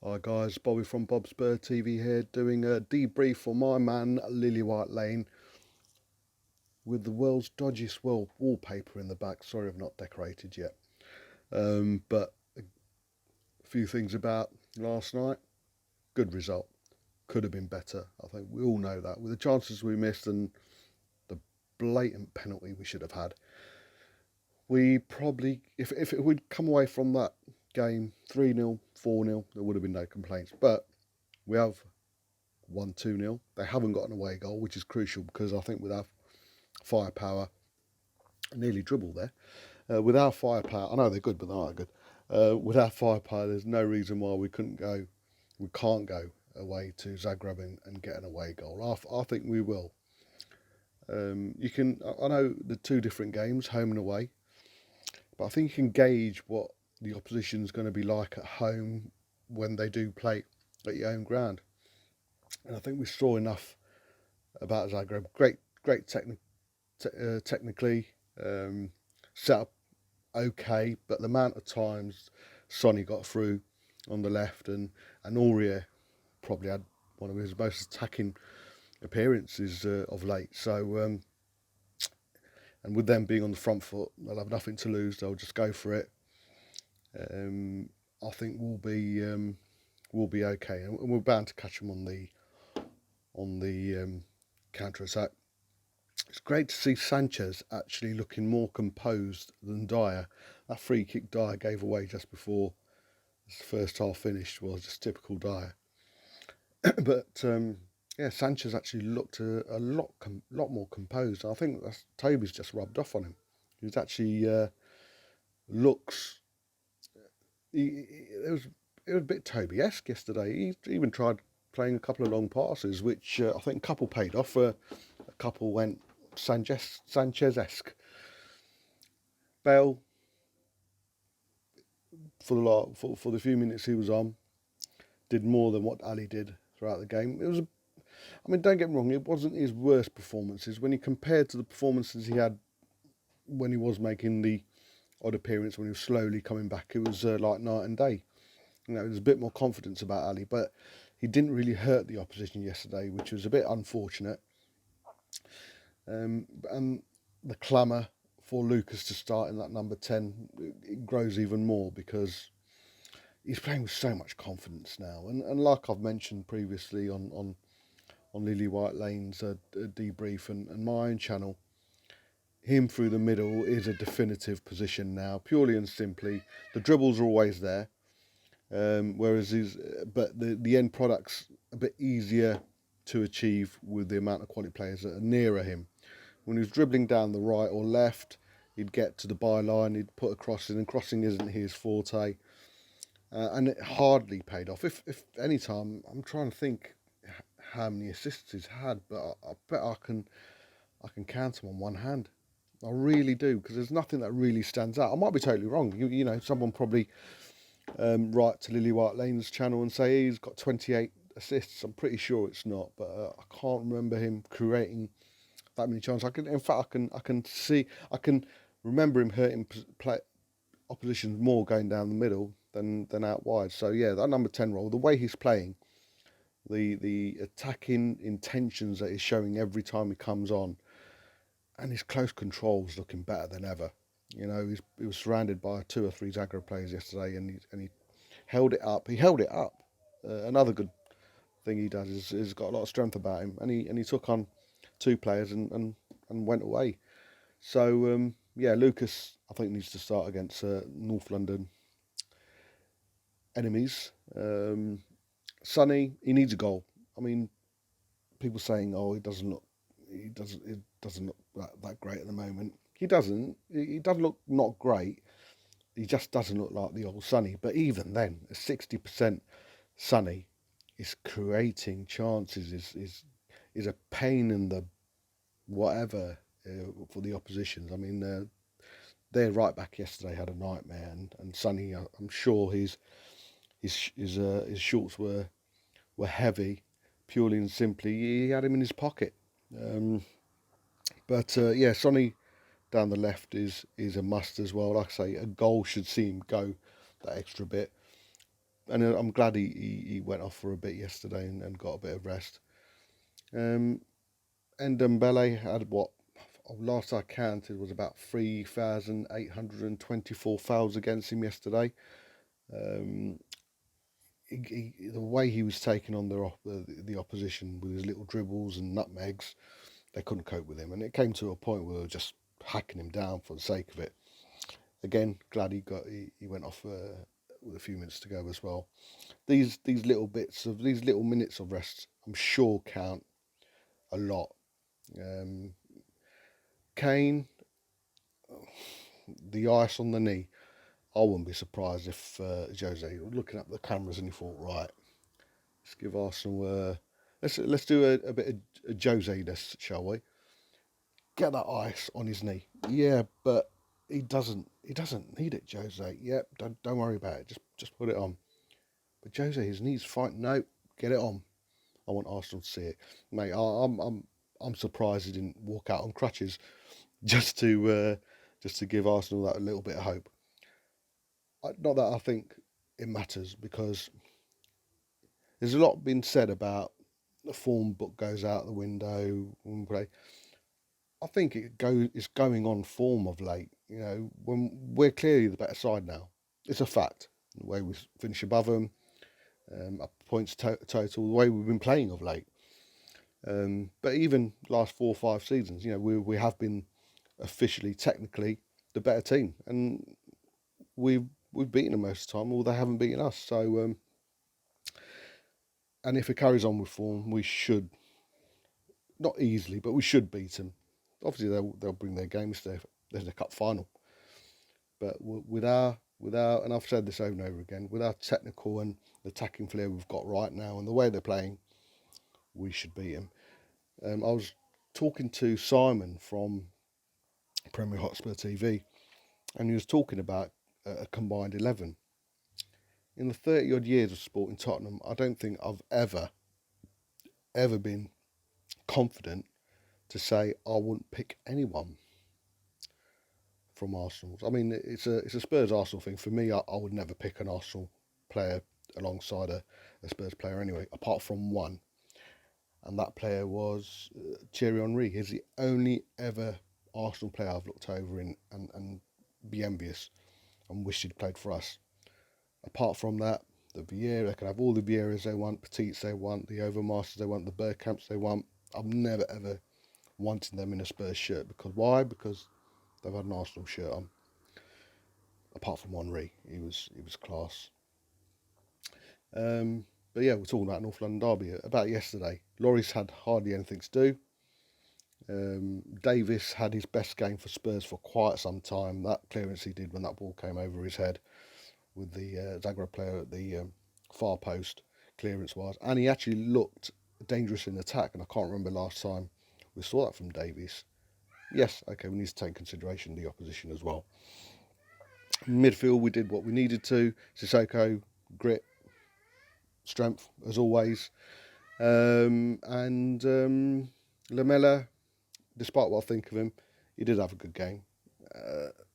Hi guys, Bobby from BobspurTV here, doing a debrief for my man Lily White Lane with the world's dodgiest wallpaper in the back. Sorry I've not decorated yet. But a few things about last night. Good result. Could have been better. I think we all know that. With the chances we missed and the blatant penalty we should have had, we probably, if we'd come away from that game 3-0, 4-0, there would have been no complaints. But we have won 2-0. They haven't got an away goal, which is crucial because I think with our firepower, I nearly dribbled there. With our firepower, I know they're good, but they're not good. With our firepower, there's no reason why we can't go away to Zagreb and get an away goal. I think we will. I know the two different games, home and away, but I think you can gauge what the opposition's going to be like at home when they do play at your own ground. And I think we saw enough about Zagreb. Great technically, set up okay, but the amount of times Sonny got through on the left and Aurier probably had one of his most attacking appearances of late. So, and with them being on the front foot, they'll have nothing to lose. They'll just go for it. I think we'll be okay, and we're bound to catch them on the counter attack. It's great to see Sanchez actually looking more composed than Dyer. That free kick Dyer gave away just before the first half finished was just typical Dyer. But yeah, Sanchez actually looked a lot more composed. I think Toby's just rubbed off on him. He's actually looks. It was a bit Toby-esque yesterday. He even tried playing a couple of long passes, which I think a couple paid off. A couple went Sanchez-esque. Bale, for the few minutes he was on, did more than what Ali did throughout the game. I mean, don't get me wrong, it wasn't his worst performances. When he compared to the performances he had when he was making the odd appearance, when he was slowly coming back, it was like night and day. There's a bit more confidence about Ali, but he didn't really hurt the opposition yesterday, which was a bit unfortunate. And the clamour for Lucas to start in that number 10, it grows even more because he's playing with so much confidence now. And like I've mentioned previously on Lily White Lane's debrief and my own channel, him through the middle is a definitive position now, purely and simply. The dribbles are always there, whereas the end product's a bit easier to achieve with the amount of quality players that are nearer him. When he was dribbling down the right or left, he'd get to the byline, he'd put a cross in, and crossing isn't his forte. And it hardly paid off. If any time, I'm trying to think how many assists he's had, but I bet I can count them on one hand. I really do, because there's nothing that really stands out. I might be totally wrong. You know, someone probably write to Lily White Lane's channel and say he's got 28 assists. I'm pretty sure it's not, but I can't remember him creating that many chances. I can remember him hurting oppositions more going down the middle than out wide. So yeah, that number 10 role, the way he's playing, the attacking intentions that he's showing every time he comes on, and his close control's looking better than ever. You know, he was surrounded by 2 or 3 Zagreb players yesterday, and he held it up. He held it up. Another good thing he does is he's got a lot of strength about him, and he took on 2 players and went away. So yeah, Lucas I think needs to start against North London enemies. Sonny, he needs a goal. I mean, people saying, oh, he doesn't look that great at the moment. He doesn't look not great. He just doesn't look like the old Sonny. But even then, a 60% Sonny is creating chances, is a pain in the whatever for the oppositions. I mean, their right back yesterday had a nightmare, and Sonny, I'm sure his shorts were heavy, purely and simply he had him in his pocket. But yeah, Sonny down the left is a must as well. Like I say, a goal should see him go that extra bit. and I'm glad he went off for a bit yesterday and got a bit of rest. And Dembele had what, last I counted, was about 3,824 fouls against him yesterday. The way he was taking on the opposition with his little dribbles and nutmegs, they couldn't cope with him, and it came to a point where they were just hacking him down for the sake of it. Again, glad he went off with a few minutes to go as well. These little minutes of rest, I'm sure, count a lot. Kane, the ice on the knee. I wouldn't be surprised if Jose was looking at the cameras and he thought, right, let's give Arsenal let's do a bit of Jose-ness, shall we? Get that ice on his knee. Yeah, but he doesn't need it, Jose. Yep, don't worry about it. Just put it on. But Jose, his knee's fine. No, get it on. I want Arsenal to see it, mate. I'm surprised he didn't walk out on crutches just to give Arsenal that little bit of hope. Not that I think it matters, because there's a lot been said about the form book goes out the window when we play. I think it's going on form of late. You know, when we're clearly the better side now. It's a fact. The way we finish above them, points total, the way we've been playing of late. But even last 4 or 5 seasons, you know, we have been officially, technically, the better team, and we've beaten them most of the time, or they haven't beaten us. So, and if it carries on with form, we should, not easily, but we should beat them. Obviously, they'll bring their games to the cup final. But with our, and I've said this over and over again, with our technical and attacking flair we've got right now and the way they're playing, we should beat them. I was talking to Simon from Premier Hotspur TV, and he was talking about a combined 11. In the 30 odd years of supporting Tottenham, I don't think I've ever been confident to say I wouldn't pick anyone from Arsenal. I mean, it's a Spurs Arsenal thing. For me, I would never pick an Arsenal player alongside a Spurs player anyway, apart from one. And that player was Thierry Henry. He's the only ever Arsenal player I've looked over in and be envious and wished he'd played for us. Apart from that, the Vieira, they can have all the Vieiras they want, Petits they want, the Overmasters they want, the Bergkamps they want. I've never ever wanted them in a Spurs shirt. Because why? Because they've had an Arsenal shirt on. Apart from Henry, he was class. But yeah, we're talking about North London derby. About yesterday, Lloris had hardly anything to do. Davis had his best game for Spurs for quite some time. That clearance he did when that ball came over his head with the Zagreb player at the far post, clearance-wise. And he actually looked dangerous in attack, and I can't remember last time we saw that from Davis. Yes, okay, we need to take consideration the opposition as well. Midfield, we did what we needed to. Sissoko, grit, strength, as always. Lamela, despite what I think of him, he did have a good game.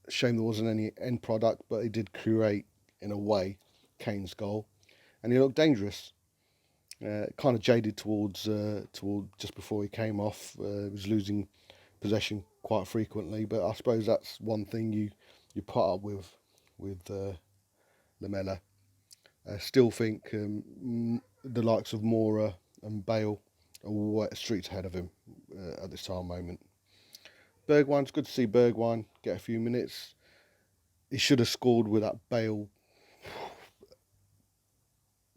Shame there wasn't any end product, but he did create, in a way, Kane's goal. And he looked dangerous. Kind of jaded toward just before he came off. He was losing possession quite frequently, but I suppose that's one thing you put up with Lamela. I still think the likes of Mora and Bale are streets ahead of him at this time moment. Bergwijn's good to see Bergwijn get a few minutes. He should have scored with that Bale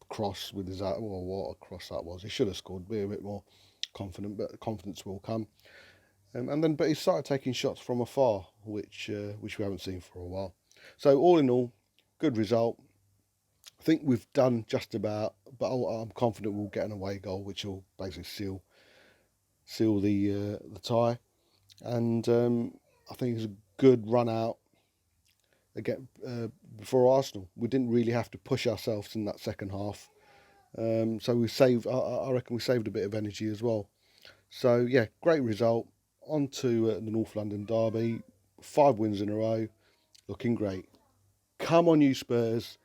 cross with his what a cross that was. He should have scored, be a bit more confident, but confidence will come. But he started taking shots from afar, which we haven't seen for a while. So all in all, good result. I think we've done just about, but I'm confident we'll get an away goal, which will basically seal the tie. And I think it's a good run out again for Arsenal. We didn't really have to push ourselves in that second half, so we saved. I reckon we saved a bit of energy as well. So yeah, great result. On to the North London derby. 5 wins in a row, looking great. Come on, you Spurs.